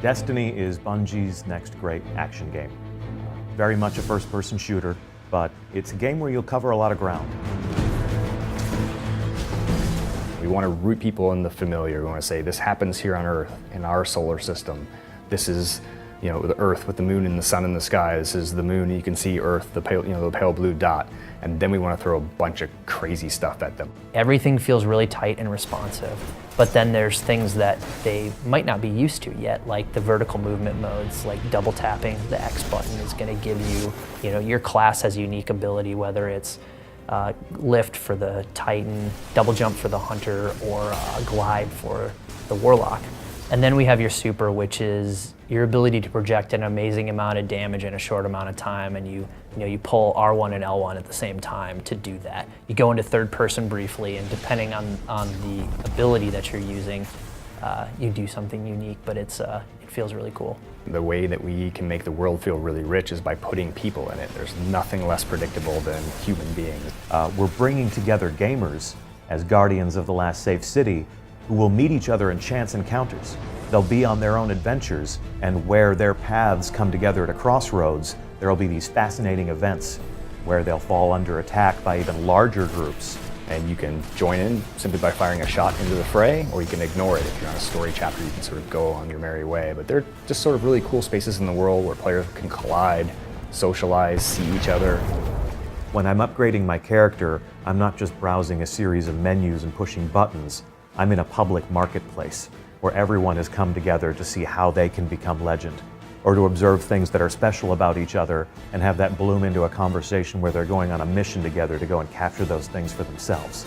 Destiny is Bungie's next great action game. Very much a first-person shooter, but it's a game where you'll cover a lot of ground. We want to root people in the familiar. We want to say, this happens here on Earth, in our solar system. This is, the Earth with the moon and the sun in the sky. This is the moon, you can see Earth, the pale blue dot. And then we want to throw a bunch of crazy stuff at them. Everything feels really tight and responsive, but then there's things that they might not be used to yet, like the vertical movement modes, like double tapping the X button is going to give you, your class has a unique ability, whether it's lift for the Titan, double jump for the Hunter, or glide for the Warlock. And then we have your super, which is your ability to project an amazing amount of damage in a short amount of time, and you pull R1 and L1 at the same time to do that. You go into third person briefly, and depending on the ability that you're using, you do something unique, but it feels really cool. The way that we can make the world feel really rich is by putting people in it. There's nothing less predictable than human beings. We're bringing together gamers as guardians of the last safe city who will meet each other in chance encounters. They'll be on their own adventures, and where their paths come together at a crossroads, there will be these fascinating events where they'll fall under attack by even larger groups. And you can join in simply by firing a shot into the fray, or you can ignore it. If you're on a story chapter, you can sort of go on your merry way. But they're just sort of really cool spaces in the world where players can collide, socialize, see each other. When I'm upgrading my character, I'm not just browsing a series of menus and pushing buttons. I'm in a public marketplace where everyone has come together to see how they can become legend, or to observe things that are special about each other and have that bloom into a conversation where they're going on a mission together to go and capture those things for themselves.